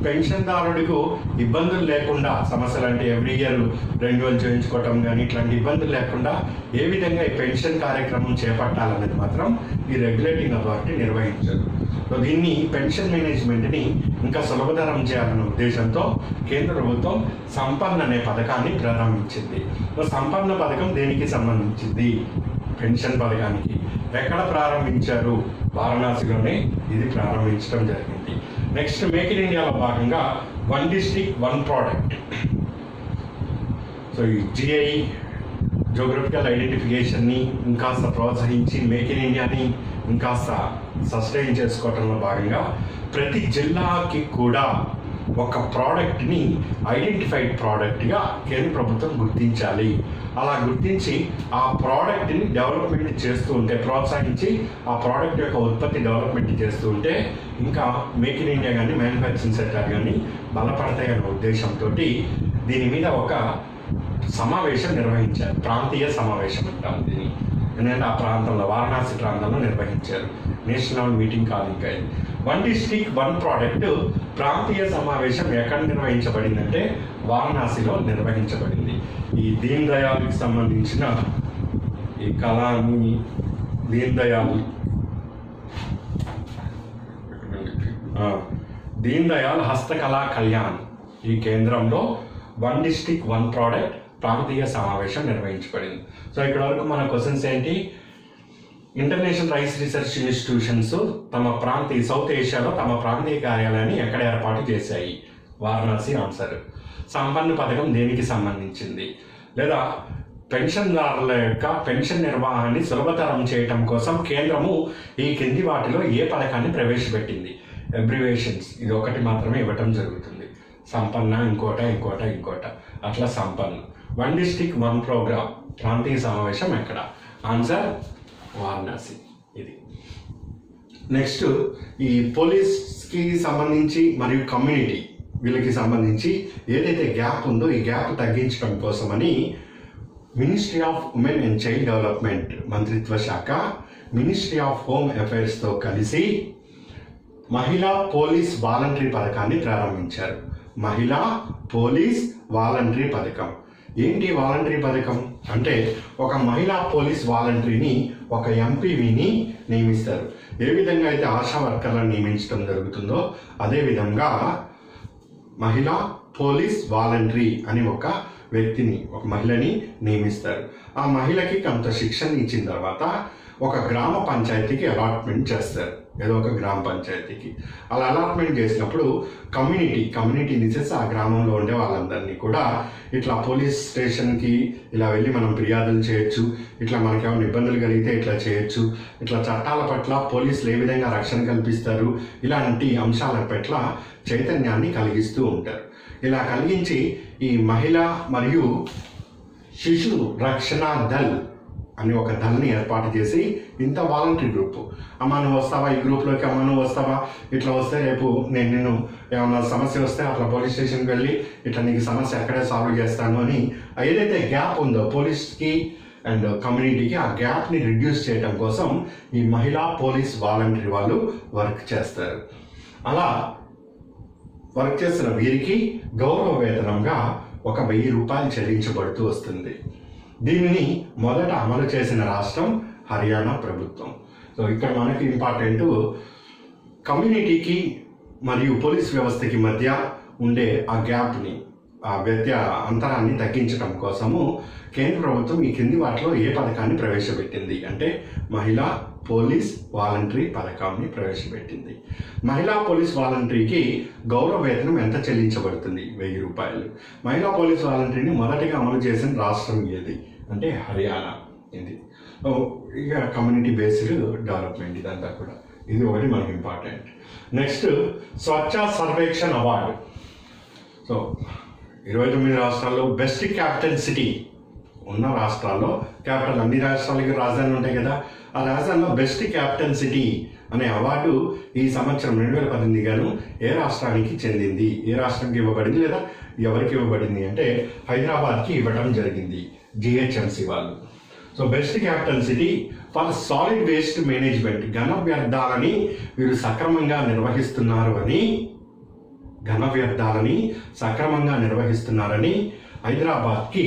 పెన్షన్దారుడికి ఇబ్బందులు లేకుండా, సమస్యలు అంటే ఎవ్రీ ఇయర్ రెన్యువల్ చేయించుకోవటం కానీ ఇట్లాంటి ఇబ్బందులు లేకుండా ఏ విధంగా ఈ పెన్షన్ కార్యక్రమం చేపట్టాలనేది మాత్రం ఈ రెగ్యులేటింగ్ అథారిటీ నిర్వహించదు. సో దీన్ని పెన్షన్ మేనేజ్మెంట్ని ఇంకా సులభతరం చేయాలనే ఉద్దేశంతో కేంద్ర ప్రభుత్వం సంపన్న అనే పథకాన్ని ప్రారంభించింది. సో సంపన్న పథకం దేనికి సంబంధించింది? పెన్షన్ పథకానికి. ఎక్కడ ప్రారంభించారు? వారణాసిలోనే ఇది ప్రారంభించడం జరిగింది. నెక్స్ట్ మేక్ ఇన్ ఇండియాలో భాగంగా 1 district 1 product. సో ఈ GI జోగ్రఫికల్ ఐడెంటిఫికేషన్ని ఇంకాస్త ప్రోత్సహించి మేక్ ఇన్ ఇండియాని ఇంకాస్త సస్టైన్ చేసుకోవడంలో భాగంగా ప్రతి జిల్లాకి కూడా ఒక ప్రోడక్ట్ని ఐడెంటిఫైడ్ ప్రోడక్ట్గా కేంద్ర ప్రభుత్వం గుర్తించాలి. అలా గుర్తించి ఆ ప్రోడక్ట్ని డెవలప్మెంట్ చేస్తూ ఉంటే, ప్రోత్సహించి ఆ ప్రోడక్ట్ యొక్క ఉత్పత్తి డెవలప్మెంట్ చేస్తూ ఉంటే ఇంకా మేక్ ఇన్ ఇండియా కానీ మ్యానుఫ్యాక్చరింగ్ సెక్టర్ కానీ బలపడతాయన్న ఉద్దేశంతో దీని మీద ఒక సమావేశం నిర్వహించారు. ప్రాంతీయ సమావేశం అంటాం దీన్ని. ఎందుకంటే ఆ ప్రాంతంలో, వారణాసి ప్రాంతంలో నిర్వహించారు. నేషనల్ మీటింగ్ కాదు ఇంకా ఇది. 1 డిస్ట్రిక్ట్ 1 ప్రోడక్ట్ ప్రాంతీయ సమావేశం ఎక్కడ నిర్వహించబడిందంటే వారణాసిలో నిర్వహించబడింది. ఈ దీన్ దయాల్కి సంబంధించిన ఈ కళాని దీన్ దయాల్ హస్తకళా కళ్యాణ్ ఈ కేంద్రంలో 1 డిస్ట్రిక్ట్ 1 ప్రోడక్ట్ ప్రాంతీయ సమావేశం నిర్వహించబడింది. సో ఇక్కడ వరకు మన క్వశ్చన్స్ ఏంటి? ఇంటర్నేషనల్ రైస్ రీసెర్చ్ ఇన్స్టిట్యూషన్స్ తమ సౌత్ ఏషియాలో తమ ప్రాంతీయ కార్యాలయాన్ని ఎక్కడ ఏర్పాటు చేశాయి? వారణాసి ఆన్సర్. సంపన్న పథకం దేనికి సంబంధించింది? లేదా పెన్షన్దారుల యొక్క పెన్షన్ నిర్వహణని సులభతరం చేయటం కోసం కేంద్రము ఈ కింది వాటిలో ఏ పథకాన్ని ప్రవేశపెట్టింది? అబ్రివేషన్స్ ఇది ఒకటి మాత్రమే ఇవ్వటం జరుగుతుంది. సంపన్న ఇంకోట అట్లా సంపన్న. 1 డిస్ట్రిక్ట్ 1 ప్రోగ్రామ్ ప్రాంతీయ సమావేశం ఎక్కడ? ఆన్సర్ వారణాసి. ఇది నెక్స్ట్ ఈ పోలీస్కి సంబంధించి మరియు కమ్యూనిటీ వీళ్ళకి సంబంధించి ఏదైతే గ్యాప్ ఉందో ఈ గ్యాప్ తగ్గించడం కోసమని ministry of women and child development మంత్రిత్వ శాఖ మినిస్ట్రీ ఆఫ్ హోమ్ అఫైర్స్తో కలిసి మహిళా పోలీస్ వాలంటరీ పథకాన్ని ప్రారంభించారు. మహిళా పోలీస్ వాలంటరీ పథకం. ఏంటి వాలంటరీ పథకం అంటే ఒక మహిళా పోలీస్ వాలంటరీని ఒక ఎంపీవీని నియమిస్తారు. ఏ విధంగా అయితే ఆశా వర్కర్లను నియమించడం జరుగుతుందో అదేవిధంగా మహిళా పోలీస్ వాలంటరీ అని ఒక వ్యక్తిని, ఒక మహిళని నియమిస్తారు. ఆ మహిళకి కొంత శిక్షణ ఇచ్చిన తర్వాత ఒక గ్రామ పంచాయతీకి అలాట్మెంట్ చేస్తారు. ఏదో ఒక గ్రామ పంచాయతీకి అలా అలాట్మెంట్ చేసినప్పుడు కమ్యూనిటీ నిసేసి ఆ గ్రామంలో ఉండే వాళ్ళందరినీ కూడా ఇట్లా పోలీస్ స్టేషన్కి ఇలా వెళ్ళి మనం ఫిర్యాదులు చేయొచ్చు, ఇట్లా మనకేమైనా ఇబ్బందులు కలిగితే ఇట్లా చేయొచ్చు, ఇట్లా చట్టాల పట్ల పోలీసులు ఏ విధంగా రక్షణ కల్పిస్తారు, ఇలాంటి అంశాల పట్ల చైతన్యాన్ని కలిగిస్తూ ఉంటారు. ఇలా కలిగించి ఈ మహిళా మరియు శిశు రక్షణ దళ్ అని ఒక దళని ఏర్పాటు చేసి ఇంత వాలంటరీ గ్రూప్, అమ్మ నువ్వు వస్తావా ఈ గ్రూప్లోకి, అమ్మ నువ్వు వస్తావా, ఇట్లా వస్తే రేపు నేను ఏమన్నా సమస్య వస్తే అట్లా పోలీస్ స్టేషన్కి వెళ్ళి ఇట్లా నీకు సమస్య అక్కడే సాల్వ్ చేస్తాను అని ఏదైతే గ్యాప్ ఉందో పోలీస్కి అండ్ కమ్యూనిటీకి ఆ గ్యాప్ని రిడ్యూస్ చేయడం కోసం ఈ మహిళా పోలీస్ వాలంటరీ వాళ్ళు వర్క్ చేస్తారు. అలా వర్క్ చేస్తున్న వీరికి గౌరవ వేతనంగా 1000 రూపాయలు చెల్లించబడుతూ వస్తుంది. దీనిని మొదట అమలు చేసిన రాష్ట్రం హర్యానా ప్రభుత్వం. సో ఇక్కడ మనకి ఇంపార్టెంట్ కమ్యూనిటీకి మరియు పోలీస్ వ్యవస్థకి మధ్య ఉండే ఆ గ్యాప్ని, ఆ అంతరాన్ని తగ్గించడం కోసము కేంద్ర ప్రభుత్వం ఈ కింది వాటిలో ఏ పథకాన్ని ప్రవేశపెట్టింది అంటే మహిళా పోలీస్ వాలంటరీ పథకాన్ని ప్రవేశపెట్టింది. మహిళా పోలీస్ వాలంటరీకి గౌరవ వేతనం ఎంత చెల్లించబడుతుంది? 1000 రూపాయలు. మహిళా పోలీస్ వాలంటరీని మొదటిగా అమలు చేసిన రాష్ట్రం ఏది అంటే హర్యానా. ఇది ఇక కమ్యూనిటీ బేస్డ్ డెవలప్మెంట్ ఇదంతా కూడా. ఇది ఒకటి మనకి ఇంపార్టెంట్. నెక్స్ట్ స్వచ్ఛ సర్వేక్షణ్ అవార్డు. సో 29 రాష్ట్రాల్లో బెస్ట్ క్యాపిటల్ సిటీ ఉన్న రాష్ట్రాల్లో, క్యాపిటల్ అన్ని రాష్ట్రాలకి రాజధాని ఉంటాయి కదా, ఆ రాజధానిలో బెస్ట్ క్యాపిటల్ సిటీ అనే అవార్డు ఈ సంవత్సరం 2018 గాను ఏ రాష్ట్రానికి చెందింది, ఏ రాష్ట్రానికి ఇవ్వబడింది లేదా ఎవరికి ఇవ్వబడింది అంటే హైదరాబాద్కి ఇవ్వడం జరిగింది జిహెచ్ఎంసి వాళ్ళు. So best capital city for solid waste management, ఘన వ్యర్థాలని వీరు సక్రమంగా నిర్వహిస్తున్నారని హైదరాబాద్కి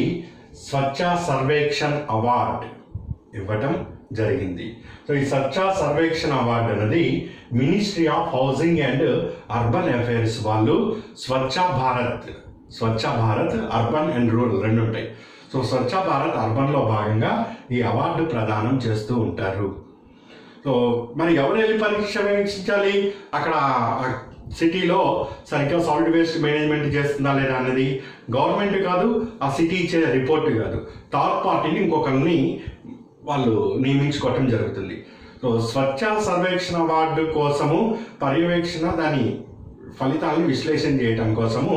స్వచ్ఛ సర్వేక్షణ్ అవార్డ్ ఇవ్వటం జరిగింది. సో ఈ స్వచ్ఛ సర్వేక్షణ్ అవార్డు అనేది ministry of housing and urban affairs వాళ్ళు Swachh Bharat urban and rural రెండు ఉంటాయి. సో స్వచ్ఛ భారత్ అర్బన్లో భాగంగా ఈ అవార్డు ప్రదానం చేస్తూ ఉంటారు. సో మరి ఎవరు వెళ్ళి పరీక్షించాలి? అక్కడ సిటీలో సరిగ్గా సాలిడ్ వేస్ట్ మేనేజ్మెంట్ చేస్తుందా లేదా అన్నది గవర్నమెంట్ కాదు, ఆ సిటీ ఇచ్చే రిపోర్ట్ కాదు, థర్డ్ పార్టీని ఇంకొకరిని వాళ్ళు నియమించుకోవటం జరుగుతుంది. సో స్వచ్ఛ సర్వేక్షణ అవార్డు కోసము పర్యవేక్షణ, దాని ఫలితాలను విశ్లేషణ చేయడం కోసము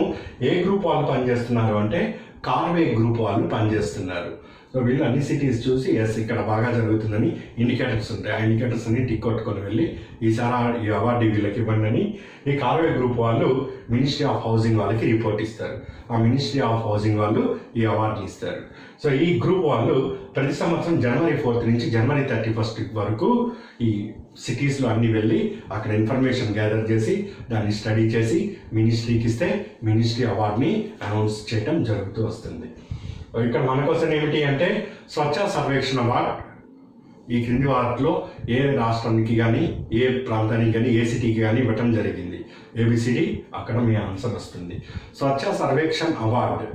ఏ గ్రూప్ వాళ్ళు పనిచేస్తున్నారు అంటే కార్వే గ్రూప్ వాళ్ళు పనిచేస్తున్నారు. సో వీళ్ళు అన్ని సిటీస్ చూసి ఎస్ ఇక్కడ బాగా జరుగుతుందని ఇండికేటర్స్ ఉంటాయి, ఆ ఇండికేటర్స్ అన్ని టిక్ కొట్టుకొని వెళ్ళి ఈసారి ఈ అవార్డు వీళ్ళకి ఇవ్వండి అని ఈ కార్వే గ్రూప్ వాళ్ళు మినిస్ట్రీ ఆఫ్ హౌసింగ్ వాళ్ళకి రిపోర్ట్ ఇస్తారు. ఆ మినిస్ట్రీ ఆఫ్ హౌసింగ్ వాళ్ళు ఈ అవార్డులు ఇస్తారు. సో ఈ గ్రూప్ వాళ్ళు ప్రతి సంవత్సరం జనవరి 4th నుంచి జనవరి 31st వరకు ఈ సిటీస్లో అన్ని వెళ్ళి అక్కడ ఇన్ఫర్మేషన్ గ్యాదర్ చేసి దాన్ని స్టడీ చేసి మినిస్ట్రీకి ఇస్తే మినిస్ట్రీ అవార్డుని అనౌన్స్ చేయడం జరుగుతూ వస్తుంది. ఇక్కడ మన కోసం ఏమిటి అంటే స్వచ్ఛ సర్వేక్షణ అవార్డ్ ఈ క్రింది వాటిలో ఏ రాష్ట్రానికి కానీ ఏ ప్రాంతానికి కానీ ఏ సిటీకి కానీ ఇవ్వటం జరిగింది. ఏబిసిడి అక్కడ మీ ఆన్సర్ వస్తుంది. స్వచ్ఛ సర్వేక్షణ అవార్డు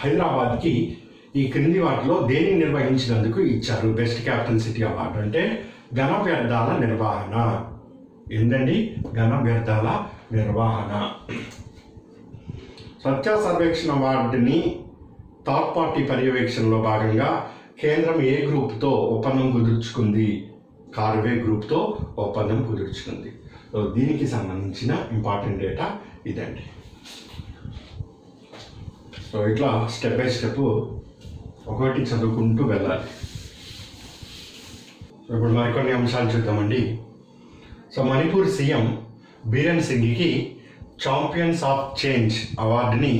హైదరాబాద్కి ఈ క్రింది వాటిలో దేనిని నిర్వహించినందుకు ఇచ్చారు. బెస్ట్ క్యాపిటల్ సిటీ అవార్డు అంటే ఘన వ్యర్థాల నిర్వహణ. ఏంటండి? ఘన వ్యర్థాల నిర్వహణ. స్వచ్ఛ సర్వేక్షణ అవార్డుని థర్డ్ పార్టీ పర్యవేక్షణలో భాగంగా కేంద్రం ఏ గ్రూప్తో ఒప్పందం కుదుర్చుకుంది? కార్వే గ్రూప్తో ఒప్పందం కుదుర్చుకుంది. సో దీనికి సంబంధించిన ఇంపార్టెంట్ డేటా ఇదండి. సో ఇట్లా స్టెప్ బై స్టెప్ ఒకటి చదువుకుంటూ వెళ్ళాలి. సో ఇప్పుడు మరికొన్ని అంశాలు చూద్దామండి. సో మణిపూర్ సీఎం బీరెన్ సింగ్కి ఛాంపియన్స్ ఆఫ్ చేంజ్ అవార్డుని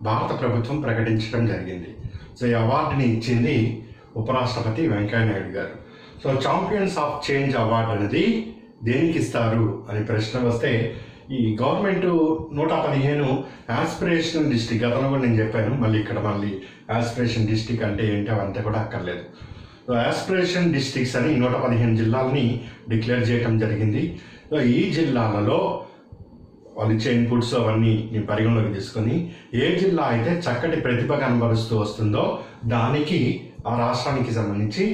భారత ప్రభుత్వం ప్రకటించడం జరిగింది. సో ఈ అవార్డుని ఇచ్చింది ఉపరాష్ట్రపతి వెంకయ్యనాయుడు గారు. So champions of change award అనేది దేనికి ఇస్తారు అని ప్రశ్న వస్తే ఈ గవర్నమెంట్ 115 యాస్పిరేషనల్ డిస్ట్రిక్ట్, గతంలో కూడా నేను చెప్పాను, మళ్ళీ ఇక్కడ యాస్పిరేషన్ డిస్ట్రిక్ట్ అంటే ఏంటి అవంతా కూడా అక్కర్లేదు. సో యాస్పిరేషన్ డిస్ట్రిక్ట్స్ అని 115 జిల్లాలని డిక్లేర్ చేయడం జరిగింది. సో ఈ జిల్లాలలో వాళ్ళు ఇచ్చే ఇన్పుట్స్ అవన్నీ నేను పరిగణలోకి తీసుకొని ఏ జిల్లా అయితే చక్కటి ప్రతిభ కనబరుస్తూ వస్తుందో దానికి ఆ రాష్ట్రానికి సంబంధించి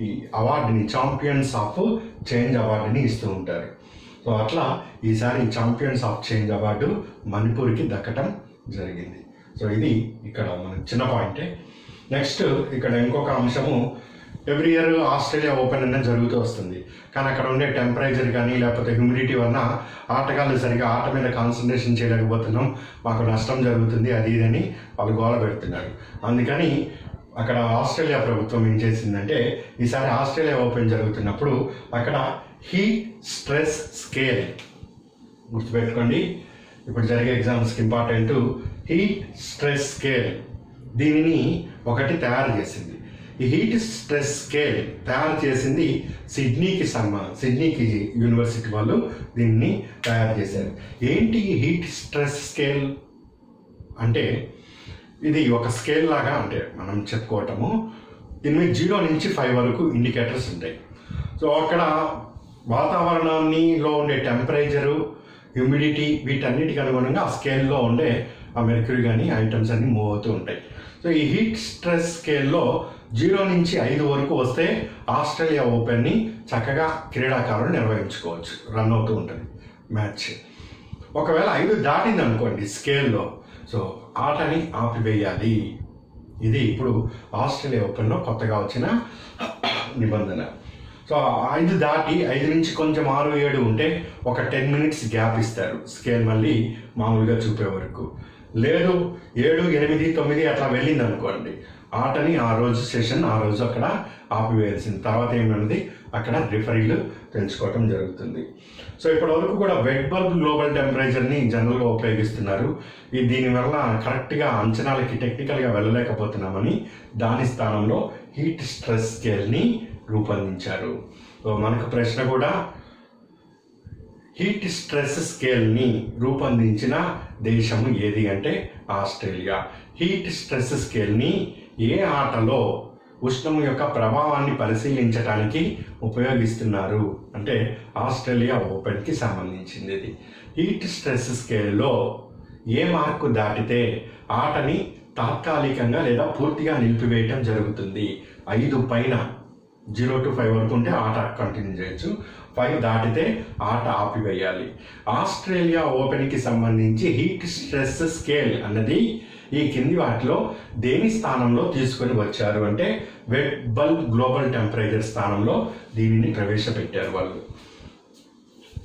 ఈ అవార్డుని ఛాంపియన్స్ ఆఫ్ చేంజ్ అవార్డుని ఇస్తూ ఉంటారు. సో అట్లా ఈసారి ఛాంపియన్స్ ఆఫ్ చేంజ్ అవార్డు మణిపూర్కి దక్కటం జరిగింది. సో ఇది ఇక్కడ మన చిన్న పాయింటే. నెక్స్ట్ ఇక్కడ ఇంకొక అంశము, ఎవ్రీ ఇయర్ ఆస్ట్రేలియా ఓపెన్ అనేది జరుగుతూ వస్తుంది. కానీ అక్కడ ఉండే టెంపరేచర్ కానీ లేకపోతే హ్యూమిడిటీ వలన ఆటగాళ్ళు సరిగా ఆట మీద కాన్సన్ట్రేషన్ చేయలేకపోతున్నాం, మాకు నష్టం జరుగుతుంది అది ఇదని వాళ్ళు గోల పెడుతున్నారు. అందుకని అక్కడ ఆస్ట్రేలియా ప్రభుత్వం ఏం చేసిందంటే ఈసారి ఆస్ట్రేలియా ఓపెన్ జరుగుతున్నప్పుడు అక్కడ హీట్ స్ట్రెస్ స్కేల్, గుర్తుపెట్టుకోండి ఇప్పుడు జరిగే ఎగ్జామ్స్కి ఇంపార్టెంట్, హీట్ స్ట్రెస్ స్కేల్ దీనిని ఒకటి తయారు చేసింది. ఈ హీట్ స్ట్రెస్ స్కేల్ తయారు చేసింది సిడ్నీకి యూనివర్సిటీ వాళ్ళు దీన్ని తయారు చేశారు. ఏంటి హీట్ స్ట్రెస్ స్కేల్ అంటే ఇది ఒక స్కేల్ లాగా అంటే మనం చెప్పుకోవటము, దీని మీద 0 నుంచి 5 వరకు ఇండికేటర్స్ ఉంటాయి. సో అక్కడ వాతావరణంలో ఉండే టెంపరేచరు, హ్యూమిడిటీ వీటన్నిటికి అనుగుణంగా ఆ స్కేల్లో ఉండే ఆ మెర్క్యూరీ కానీ ఐటమ్స్ అన్నీ మూవ్ అవుతూ ఉంటాయి. సో ఈ హీట్ స్ట్రెస్ స్కేల్లో 0 నుంచి 5 వరకు వస్తే ఆస్ట్రేలియా ఓపెన్ని చక్కగా క్రీడాకారులు నిర్వహించుకోవచ్చు, రన్ అవుతూ ఉంటుంది మ్యాచ్. ఒకవేళ 5 దాటింది అనుకోండి స్కేల్లో, సో ఆటని ఆపివేయాలి. ఇది ఇప్పుడు ఆస్ట్రేలియా ఓపెన్లో కొత్తగా వచ్చిన నిబంధన. సో 5 దాటి 5 నుంచి కొంచెం 6, 7 ఉంటే ఒక 10 minutes గ్యాప్ ఇస్తారు స్కేల్ మళ్ళీ మామూలుగా చూపే వరకు. లేదు 7, 8, 9 అట్లా వెళ్ళింది అనుకోండి, ఆటని ఆ రోజు సెషన్ ఆ రోజు అక్కడ ఆపివేయాల్సింది. తర్వాత ఏమన్నది అక్కడ రిఫరీలు తెలుసుకోవటం జరుగుతుంది. సో ఇప్పటి వరకు కూడా వెట్ బల్బ్ గ్లోబల్ టెంపరేచర్ని జనరల్గా ఉపయోగిస్తున్నారు. దీనివల్ల కరెక్ట్గా అంచనాలకి టెక్నికల్గా వెళ్ళలేకపోతున్నామని దాని స్థానంలో హీట్ స్ట్రెస్ స్కేల్ని రూపొందించారు. సో మనకు ప్రశ్న కూడా, హీట్ స్ట్రెస్ స్కేల్ని రూపొందించిన దేశము ఏది అంటే ఆస్ట్రేలియా. హీట్ స్ట్రెస్ స్కేల్ని ఏ ఆటలో ఉష్ణం యొక్క ప్రభావాన్ని పరిశీలించడానికి ఉపయోగిస్తున్నారు అంటే ఆస్ట్రేలియా ఓపెన్కి సంబంధించింది ఇది. హీట్ స్ట్రెస్ స్కేల్లో ఏ మార్కు దాటితే ఆటని తాత్కాలికంగా లేదా పూర్తిగా నిలిపివేయటం జరుగుతుంది. 5 పైన 0 to 5 వరకు ఉంటే ఆట కంటిన్యూ చేయొచ్చు, 5 దాటితే ఆట ఆపివేయాలి. ఆస్ట్రేలియా ఓపెన్కి సంబంధించి హీట్ స్ట్రెస్ స్కేల్ అన్నది ఈ కింది వాటిలో దేని స్థానంలో తీసుకొని వచ్చారు అంటే వెట్ బల్బ్ గ్లోబల్ టెంపరేచర్ స్థానంలో దీనిని ప్రవేశపెట్టారు వాళ్ళు.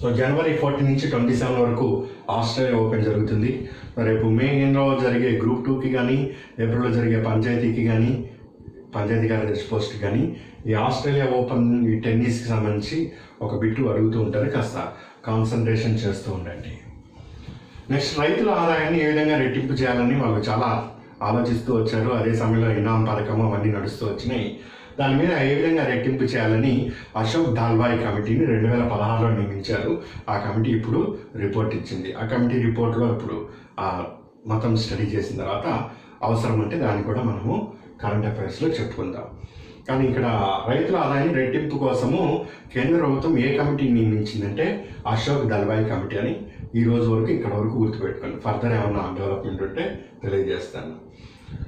సో జనవరి 14 నుంచి 27 వరకు ఆస్ట్రేలియా ఓపెన్ జరుగుతుంది. రేపు మేలో జరిగే గ్రూప్ 2కి కానీ, ఏప్రిల్లో జరిగే పంచాయతీ కార్యదర్శి పోస్ట్కి కానీ ఈ ఆస్ట్రేలియా ఓపెన్ ఈ టెన్నిస్కి సంబంధించి ఒక బిట్టు అడుగుతూ ఉంటారు. కాస్త కాన్సన్ట్రేషన్ చేస్తూ ఉండండి. నెక్స్ట్, రైతుల ఆదాయాన్ని ఏ విధంగా రెట్టింపు చేయాలని వాళ్ళు చాలా ఆలోచిస్తూ వచ్చారు. అదే సమయంలో ఇనాం పథకం అవన్నీ నడుస్తూ వచ్చినాయి. దాని మీద ఏ విధంగా రెట్టింపు చేయాలని అశోక్ దాల్వాయ్ కమిటీని 2016లో నియమించారు. ఆ కమిటీ ఇప్పుడు రిపోర్ట్ ఇచ్చింది. ఆ కమిటీ రిపోర్ట్లో ఇప్పుడు ఆ మొత్తం స్టడీ చేసిన తర్వాత అవసరం అంటే దాన్ని కూడా మనము కరెంట్ అఫైర్స్లో చెప్పుకుందాం. కానీ ఇక్కడ రైతుల ఆదాయాన్ని రెట్టింపు కోసము కేంద్ర ప్రభుత్వం ఏ కమిటీని నియమించిందంటే అశోక్ దాల్వాయ్ కమిటీ అని. ఈ రోజు వరకు ఇక్కడ వరకు గుర్తుపెట్టుకోండి. ఫర్దర్ ఏమన్నా డెవలప్మెంట్ ఉంటే తెలియజేస్తాను.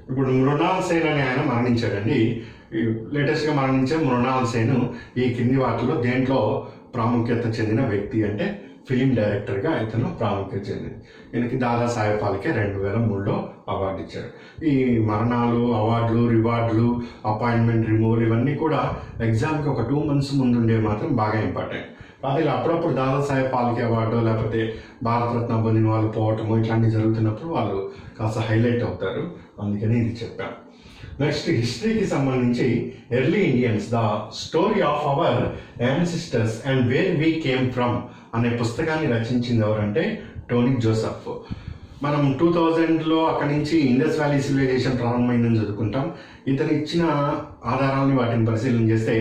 ఇప్పుడు మృణాల్ సేన్ అనే ఆయన మరణించాడండి. లేటెస్ట్గా మరణించే మృణాల్ సేన్ ఈ కింది వాటిలో దేంట్లో ప్రాముఖ్యత చెందిన వ్యక్తి అంటే ఫిలిం డైరెక్టర్గా ఇతను ప్రాముఖ్యత చెందింది. ఈయనకి దాదాసాహెబ్ ఫాల్కే 2003లో అవార్డు ఇచ్చారు. ఈ మరణాలు, అవార్డులు, రివార్డులు, అపాయింట్మెంట్ రిమూవల్ ఇవన్నీ కూడా ఎగ్జామ్కి ఒక 2 months ముందు ఉండేవి మాత్రం బాగా ఇంపార్టెంట్. అది అప్పుడప్పుడు దాదాసాహెబ్ ఫాల్కే అవార్డు లేకపోతే భారతరత్న పొందిన వాళ్ళు పోవటము ఇట్లాంటివి జరుగుతున్నప్పుడు వాళ్ళు కాస్త హైలైట్ అవుతారు. అందుకని ఇది చెప్పాను. నెక్స్ట్, హిస్టరీకి సంబంధించి early Indians the story of our ancestors and where we came from అనే పుస్తకాన్ని రచించింది ఎవరంటే టోనీ జోసెఫ్. మనం 2000లో అక్కడి నుంచి ఇండస్ వ్యాలీ సివిలైజేషన్ ప్రారంభమైందని చదువుకుంటాం. ఇతను ఇచ్చిన ఆధారాలని వాటిని పరిశీలన చేస్తే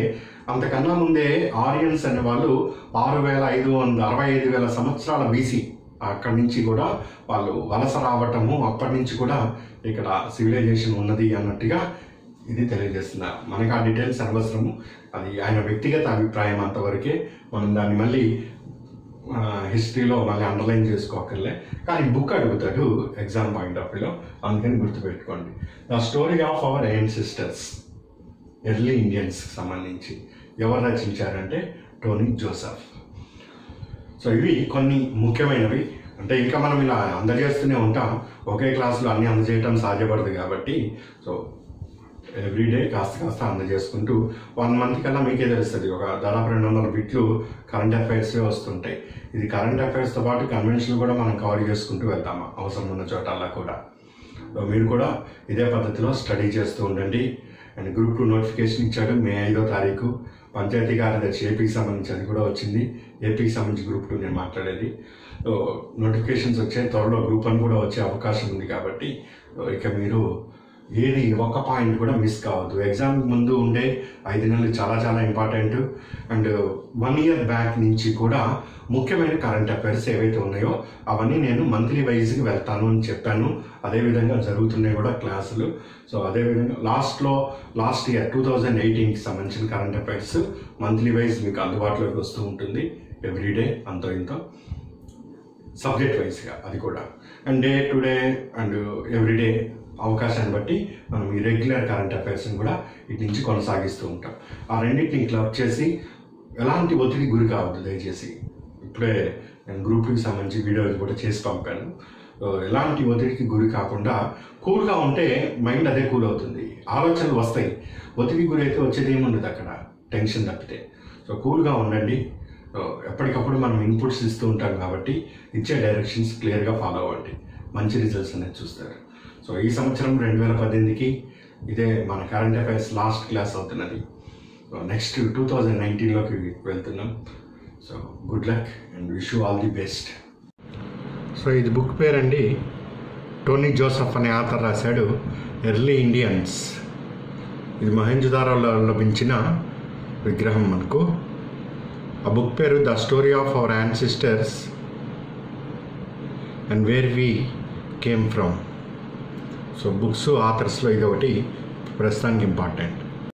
అంతకన్నా ముందే ఆరియన్స్ అనే వాళ్ళు 65,000 సంవత్సరాల బీసీ అక్కడి నుంచి కూడా వాళ్ళు వలస రావటము, అప్పటి నుంచి కూడా ఇక్కడ సివిలైజేషన్ ఉన్నది అన్నట్టుగా ఇది తెలియజేస్తున్నారు. మనకు ఆ డీటెయిల్స్ అనవసరము, అది ఆయన వ్యక్తిగత అభిప్రాయం అంతవరకే. మనం దాన్ని మళ్ళీ హిస్టరీలో మళ్ళీ అండర్లైన్ చేసుకోకర్లే. కానీ బుక్ అడుగుతాడు ఎగ్జామ్ పాయింట్ ఆఫ్ వ్యూలో, అందుకని గుర్తుపెట్టుకోండి. The story of our ancestors early ఇండియన్స్కి సంబంధించి ఎవరు రచించారంటే టోనీ జోసెఫ్. సో ఇవి కొన్ని ముఖ్యమైనవి. అంటే ఇంకా మనం ఇలా అందజేస్తూనే ఉంటాం. ఒకే క్లాసులో అన్నీ అందజేయటం సాధ్యపడదు కాబట్టి సో ఎవ్రీడే కాస్త అందజేసుకుంటూ 1 month కల్లా మీకే తెలుస్తుంది. ఒక దాదాపు 200 బిట్లు కరెంట్ అఫైర్సే వస్తుంటాయి. ఇది కరెంట్ అఫైర్స్తో పాటు కన్వెన్షన్ కూడా మనం కవర్ చేసుకుంటూ వెళ్తాము అవసరం ఉన్న చోటల్లా కూడా. మీరు కూడా ఇదే పద్ధతిలో స్టడీ చేస్తూ ఉండండి. అండ్ గ్రూప్ 2 నోటిఫికేషన్ ఇచ్చాడు May 5వ తారీఖు. పంచాయతీ కార్యదర్శి ఏపీకి సంబంధించి అది కూడా వచ్చింది. ఏపీకి సంబంధించి గ్రూప్ 2 నేను మాట్లాడేది. నోటిఫికేషన్స్ వచ్చే త్వరలో గ్రూప్ 1 కూడా వచ్చే అవకాశం ఉంది కాబట్టి ఇక మీరు ఏది ఒక్క పాయింట్ కూడా మిస్ కావద్దు. ఎగ్జామ్ ముందు ఉండే 5 నెలలు చాలా ఇంపార్టెంట్. అండ్ 1 year బ్యాక్ నుంచి కూడా ముఖ్యమైన కరెంట్ అఫైర్స్ ఏవైతే ఉన్నాయో అవన్నీ నేను మంత్లీ వైజ్కి వెళ్తాను అని చెప్పాను. అదేవిధంగా జరుగుతున్నాయి కూడా క్లాసులు. సో అదేవిధంగా లాస్ట్ ఇయర్ 2018కి సంబంధించిన కరెంట్ అఫైర్స్ మంత్లీ వైజ్ మీకు అందుబాటులోకి వస్తూ ఉంటుంది. ఎవ్రీడే అంతో ఇంతో సబ్జెక్ట్ వైజ్గా అది కూడా. And day to day and everyday అవకాశాన్ని బట్టి మనం ఈ రెగ్యులర్ కరెంట్ అఫైర్స్ని కూడా ఇటు నుంచి కొనసాగిస్తూ ఉంటాం. ఆ రెండింటిని క్లబ్ చేసి ఎలాంటి ఒత్తిడి గురి కావద్దు దయచేసి. ఇప్పుడే నేను గ్రూప్ 2కి సంబంధించి వీడియోలు కూడా చేసి పంపాను. ఎలాంటి ఒత్తిడికి గురి కాకుండా కూల్గా ఉంటే మైండ్ అదే కూల్ అవుతుంది, ఆలోచనలు వస్తాయి. ఒత్తిడి గురి అయితే వచ్చేది ఏముండదు అక్కడ, టెన్షన్ తప్పితే. సో కూల్గా ఉండండి. ఎప్పటికప్పుడు మనం ఇన్పుట్స్ ఇస్తూ ఉంటాం కాబట్టి ఇచ్చే డైరెక్షన్స్ క్లియర్గా ఫాలో అవ్వండి. మంచి రిజల్ట్స్ అనేది చూస్తారు. సో ఈ సంవత్సరం 2018కి ఇదే మన కరెంట్ అఫైర్స్ లాస్ట్ క్లాస్ అవుతున్నది. నెక్స్ట్ 2019లోకి వెళ్తున్నాం. So good luck and wish you all the best. So ఇది బుక్ పేరండి. టోనీ జోసెఫ్ అనే ఆథర్ రాశాడు ఎర్లీ ఇండియన్స్. ఇది మొహెంజోదారోలో లభించిన విగ్రహం మనకు. ఆ బుక్ పేరు the story of our ancestors and where we came from. So books ఆథర్స్లో ఇది ఒకటి ప్రస్తుతానికి ఇంపార్టెంట్.